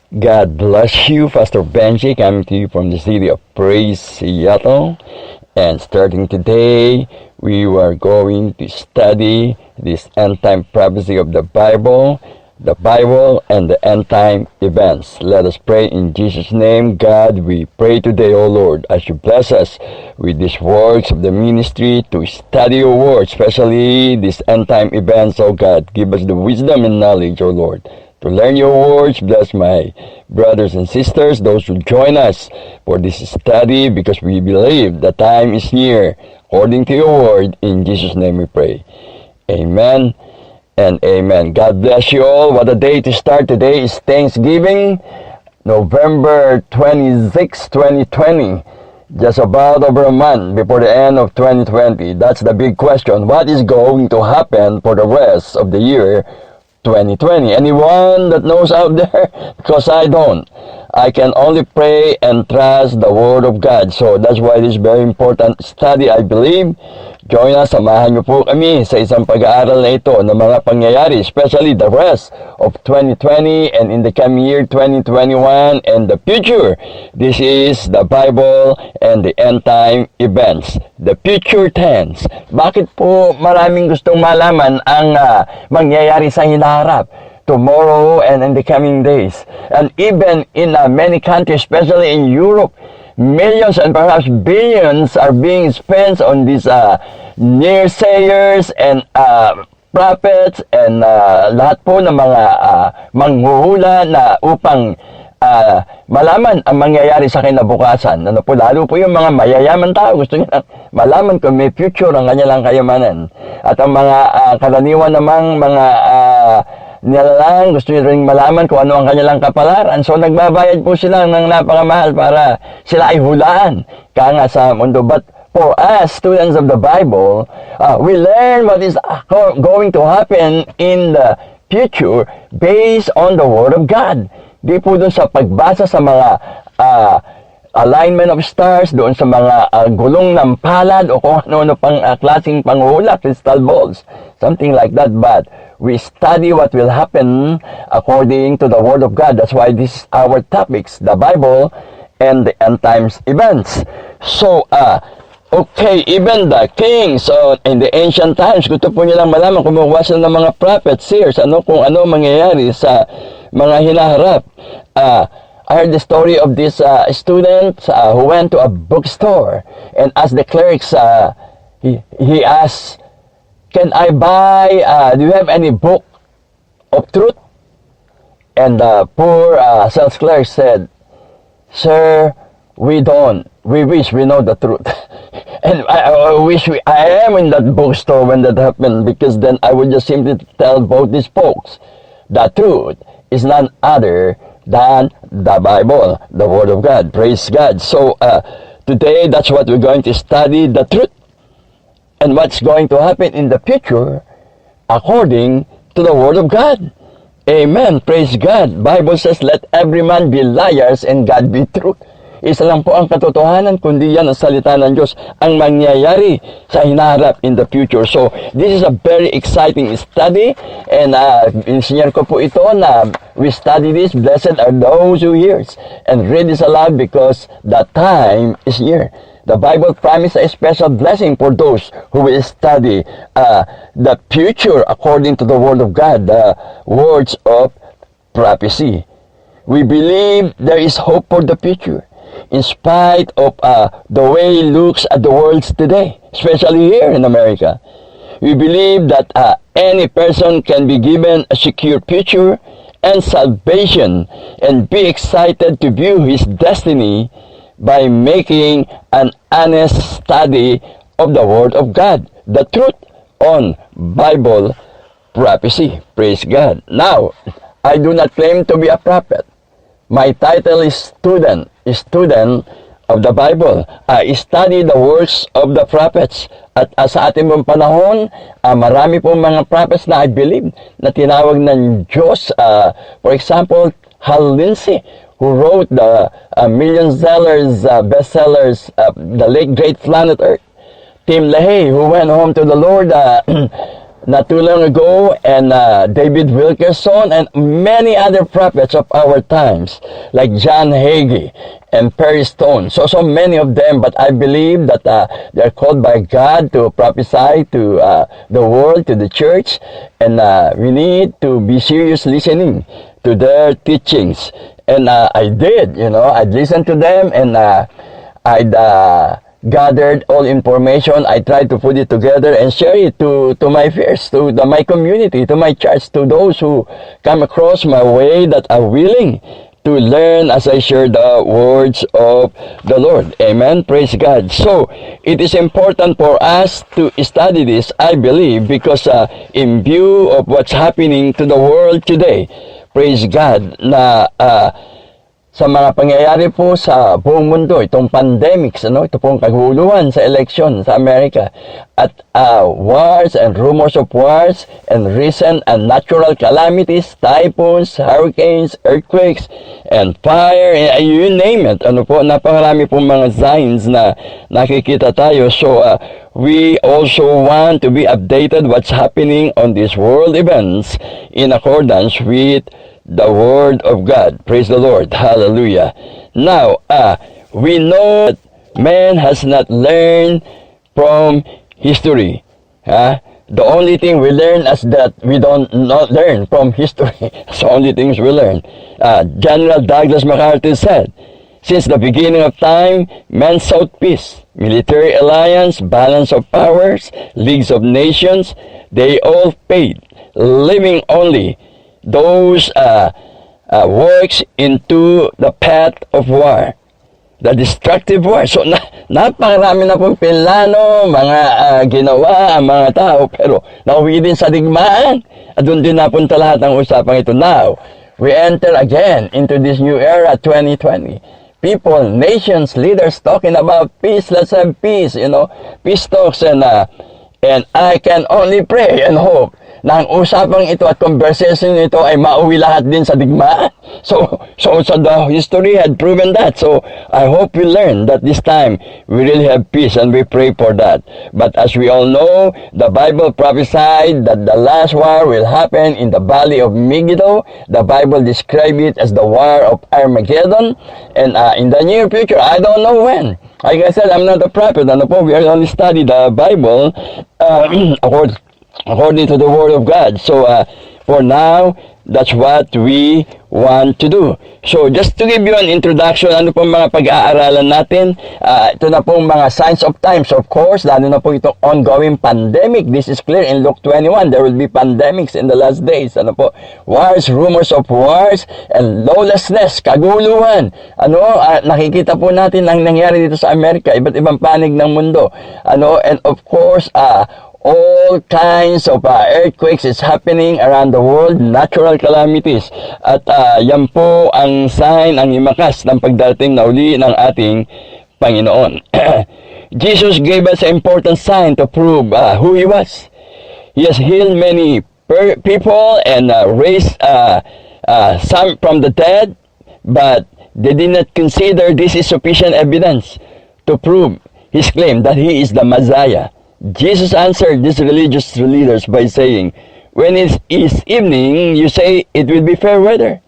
God bless you, Pastor Benji, coming to you from the city of Praise, Seattle. And starting today, we are going to study this end-time prophecy of the Bible and the end-time events. Let us pray in Jesus' name. God, we pray today, O Lord, as you bless us with these works of the ministry to study your word, especially these end-time events, O God. Give us the wisdom and knowledge, O Lord, to learn your words. Bless my brothers and sisters, those who join us for this study, because we believe the time is near. According to your word, in Jesus' name we pray. Amen and amen. God bless you all. What a day to start. Today is Thanksgiving, November 26, 2020. Just about over a month before the end of 2020. That's the big question. What is going to happen for the rest of the year 2020? Anyone that knows out there? Because I don't. I can only pray and trust the Word of God. So that's why this is very important study, I believe. Join us, samahan niyo po kami sa isang pag-aaral na ito ng mga pangyayari, especially the rest of 2020 and in the coming year 2021 and the future. This is the Bible and the end-time events, the future tense. Bakit po maraming gustong malaman ang mangyayari sa hinaharap? Tomorrow and in the coming days. And even in many countries, especially in Europe, millions and perhaps billions are being spent on these naysayers and prophets and lahat po ng mga manghuhula na upang malaman ang mangyayari sa kinabukasan. Ano po, lalo po yung mga mayayaman tao, gusto niya malaman kung may future ang kanilang kayamanan. At ang mga karaniwan namang mga nilalang, gusto nyo rin malaman kung ano ang kanilang kapalaran. So, nagbabayad po sila ng napakamahal para sila ay hulaan. Kaya nga sa mundo. But for us, students of the Bible, we learn what is going to happen in the future based on the Word of God. Di po dun sa pagbasa sa mga alignment of stars, doon sa mga gulong ng palad o kung ano-ano pang klaseng panghula, crystal balls, something like that. But we study what will happen according to the Word of God. That's why this is our topics, the Bible and the end times events. So, okay, even the kings in the ancient times, gusto po nilang malaman, kumuha sila ng mga prophets, seers, kung ano mangyayari sa mga hinaharap. I heard the story of this student who went to a bookstore and asked the clerks, he asked, can I buy, do you have any book of truth? And the poor sales clerk said, sir, we don't. We wish we know the truth. And I wish I am in that bookstore when that happened, because then I would just simply tell both these folks, the truth is none other than the Bible, the Word of God. Praise God. So today, that's what we're going to study, the truth and what's going to happen in the future according to the Word of God. Amen. Praise God. Bible says, let every man be liars and God be truth. Isa lang po ang katotohanan, kundi yan ang salita ng Diyos ang mangyayari sa hinaharap in the future. So, this is a very exciting study, and insinyar ko po ito na we study this. Blessed are those who hears and read this aloud, because the time is near. The Bible promises a special blessing for those who will study the future according to the Word of God, the words of prophecy. We believe there is hope for the future, in spite of the way it looks at the world today, especially here in America. We believe that any person can be given a secure future and salvation, and be excited to view his destiny by making an honest study of the Word of God, the truth on Bible prophecy. Praise God. Now, I do not claim to be a prophet. My title is student of the Bible. I study the works of the prophets. At sa ating pong panahon, marami pong mga prophets na I believe na tinawag ng Diyos. For example, Hal Lindsey, who wrote the million sellers, bestsellers, The Late Great Planet Earth. Tim LaHaye, who went home to the Lord not too long ago, and David Wilkerson, and many other prophets of our times, like John Hagee and Perry Stone. So many of them, but I believe that they're called by God to prophesy to the world, to the church, and we need to be serious listening to their teachings. And I did, I'd listen to them, and I'd gathered all information. I tried to put it together and share it to my peers, to my community, to my church, to those who come across my way that are willing to learn as I share the words of the Lord. Amen. Praise God. So, it is important for us to study this, I believe, because in view of what's happening to the world today, praise God, na sa mga pangyayari po sa buong mundo, itong pandemics, ito pong kaguluhan sa election sa Amerika, at wars and rumors of wars and recent and natural calamities, typhoons, hurricanes, earthquakes, and fire, you name it. Napakarami pong mga signs na nakikita tayo. So, we also want to be updated what's happening on these world events in accordance with the Word of God. Praise the Lord. Hallelujah. Now, we know that man has not learned from history. The only thing we learn is that we don't not learn from history. That's the only things we learn. General Douglas MacArthur said, since the beginning of time, man sought peace, military alliance, balance of powers, leagues of nations, they all paid, leaving only those works into the path of war, the destructive war. So, napakarami na pong plano, mga ginawa ang mga tao, pero nauwi din sa digmaan. At doon din napunta lahat ng usapang ito. Now, we enter again into this new era, 2020. People, nations, leaders talking about peace. Let's have peace, peace talks, and I can only pray and hope na ang usapang ito at conversation ito ay mauwi lahat din sa digmaan. So the history had proven that. So I hope we learn that this time we really have peace, and we pray for that. But as we all know, the Bible prophesied that the last war will happen in the valley of Megiddo. The Bible described it as the war of Armageddon. And in the near future, I don't know when. Like I said, I'm not a prophet. We only study the Bible according to the Word of God. So, for now, that's what we want to do. So, just to give you an introduction, ano pong mga pag-aaralan natin? Ito na pong mga signs of times. Of course, lalo na po itong ongoing pandemic. This is clear in Luke 21. There will be pandemics in the last days. Wars, rumors of wars, and lawlessness, kaguluhan. Nakikita po natin ang nangyari dito sa Amerika, iba't ibang panig ng mundo. And of course, all kinds of earthquakes is happening around the world, natural calamities. At yan po ang sign, ang imakas ng pagdating na uli ng ating Panginoon. Jesus gave us an important sign to prove who He was. He has healed many people and raised some from the dead, but they did not consider this is sufficient evidence to prove His claim that He is the Messiah. Jesus answered these religious leaders by saying, when it is evening, you say it will be fair weather,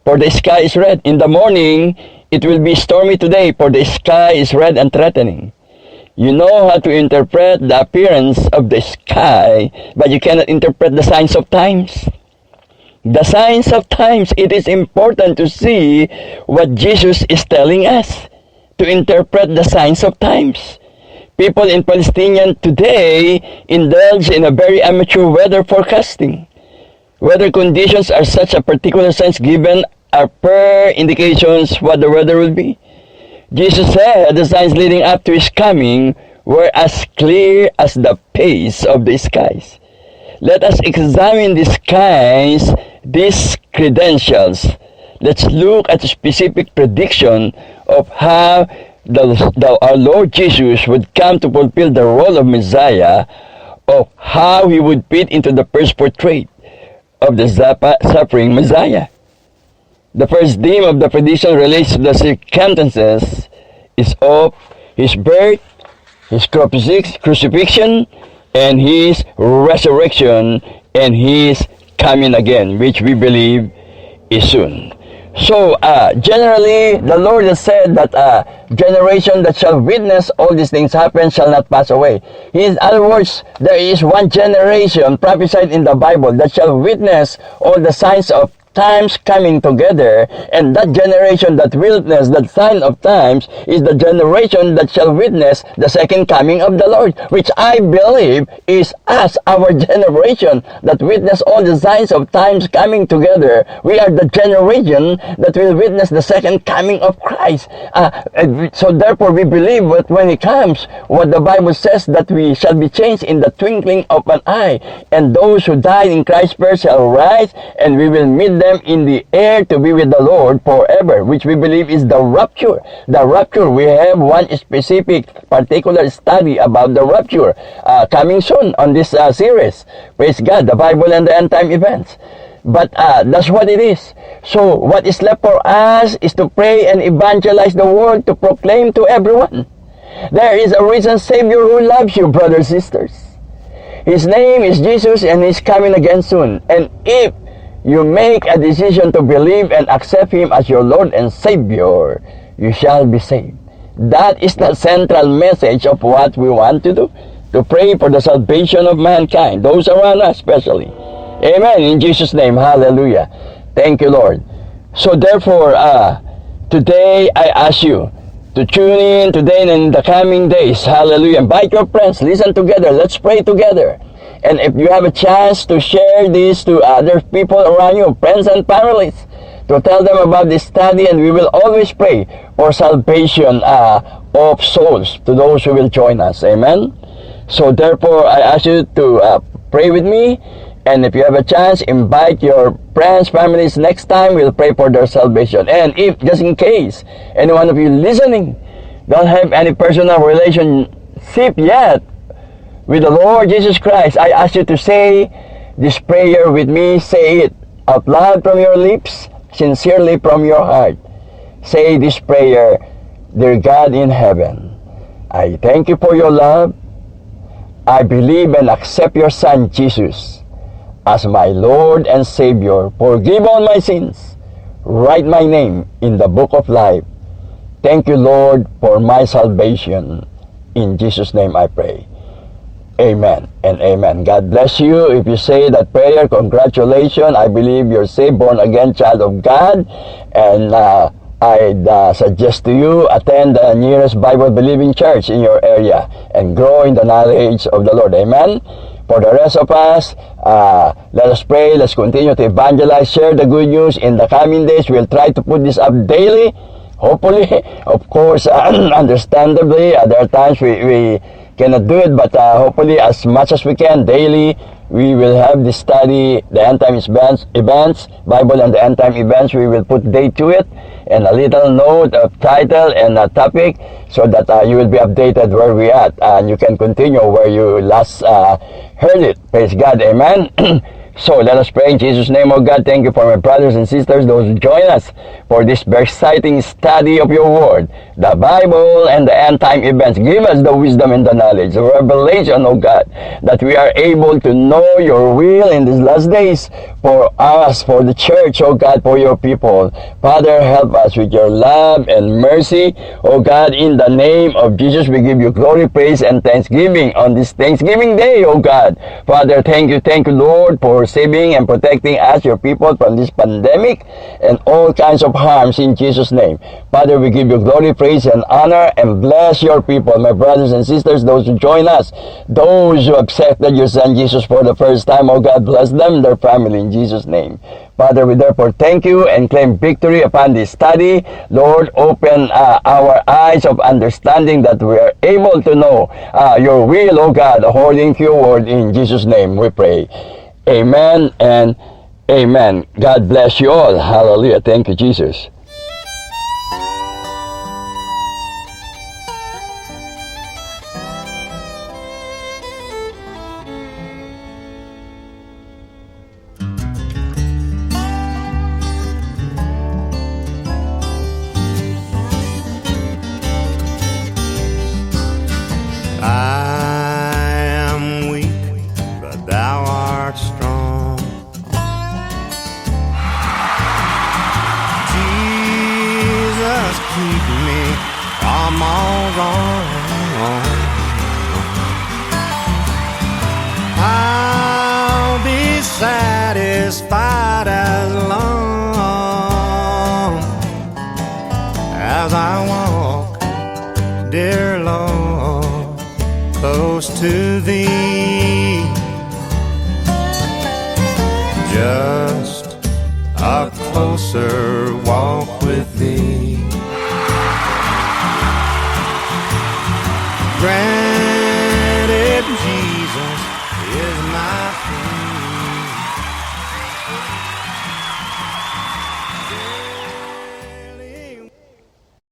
for the sky is red. In the morning, it will be stormy today, for the sky is red and threatening. You know how to interpret the appearance of the sky, but you cannot interpret the signs of times. The signs of times, it is important to see what Jesus is telling us, to interpret the signs of times. People in Palestine today indulge in a very amateur weather forecasting. Weather conditions are such a particular sense given are per indications what the weather will be. Jesus said the signs leading up to His coming were as clear as the face of the skies. Let us examine the skies, these credentials. Let's look at a specific prediction of how our Lord Jesus would come to fulfill the role of Messiah, of how He would fit into the first portrait of the suffering Messiah. The first theme of the prediction relates to the circumstances is of His birth, His crucifixion, and His resurrection, and His coming again, which we believe is soon. So, generally, the Lord has said that generation that shall witness all these things happen shall not pass away. In other words, there is one generation prophesied in the Bible that shall witness all the signs of times coming together, and that generation that witness that sign of times is the generation that shall witness the second coming of the Lord, which I believe is us, our generation that witness all the signs of times coming together. We are the generation that will witness the second coming of Christ. So therefore we believe that when He comes, what the Bible says, that we shall be changed in the twinkling of an eye, and those who died in Christ first shall rise, and we will meet them in the air to be with the Lord forever, which we believe is the rapture. The rapture, we have one specific particular study about the rapture coming soon on this series. Praise God, the Bible and the end time events. But that's what it is. So what is left for us is to pray and evangelize the world, to proclaim to everyone. There is a risen Savior who loves you, brothers and sisters. His name is Jesus, and He's coming again soon. And if you make a decision to believe and accept Him as your Lord and Savior, you shall be saved. That is the central message of what we want to do, to pray for the salvation of mankind, those around us especially. Amen. In Jesus' name, hallelujah. Thank you, Lord. So therefore, today I ask you to tune in today and in the coming days. Hallelujah. Invite your friends. Listen together. Let's pray together. And if you have a chance to share this to other people around you, friends and families, to tell them about this study, and we will always pray for salvation of souls to those who will join us. Amen? So therefore, I ask you to pray with me. And if you have a chance, invite your friends, families. Next time, we'll pray for their salvation. And if, just in case, any one of you listening don't have any personal relationship yet with the Lord Jesus Christ, I ask you to say this prayer with me. Say it out loud from your lips, sincerely from your heart. Say this prayer: Dear God in heaven, I thank you for your love. I believe and accept your Son Jesus as my Lord and Savior. Forgive all my sins. Write my name in the book of life. Thank you, Lord, for my salvation. In Jesus' name I pray. Amen and amen. God bless you. If you say that prayer, congratulations. I believe you're saved, born again child of God. And I'd suggest to you, attend the nearest Bible-believing church in your area and grow in the knowledge of the Lord. Amen. For the rest of us, let us pray. Let's continue to evangelize, share the good news. In the coming days, we'll try to put this up daily. Hopefully, of course, understandably, there are times we cannot do it, but hopefully, as much as we can, daily, we will have this study, the end time events, Bible and the end time events. We will put date to it, and a little note of title and a topic, so that you will be updated where we at, and you can continue where you last heard it. Praise God. Amen. So let us pray in Jesus' name. Oh God, thank you for my brothers and sisters, those who join us for this very exciting study of your word, the Bible and the end time events. Give us the wisdom and the knowledge, the revelation, oh God, that we are able to know your will in these last days for us, for the church, oh God, for your people. Father, help us with your love and mercy. Oh God, in the name of Jesus, we give you glory, praise, and thanksgiving on this Thanksgiving Day, oh God. Father, thank you, Lord, for saving and protecting us, your people, from this pandemic and all kinds of harms in Jesus' name. Father, we give you glory, praise, and honor, and bless your people, my brothers and sisters, those who join us, those who accepted your Son Jesus for the first time. Oh God, bless them, their family, in Jesus' name. Father, we therefore thank you and claim victory upon this study. Lord, open our eyes of understanding, that we are able to know your will, oh God, according to your word. In Jesus' name we pray. Amen and amen. God bless you all. Hallelujah. Thank you, Jesus. I am weak keep me from all wrong. I'll be satisfied as long as I walk, dear Lord, close to Thee. Just a closer walk with Thee. Grant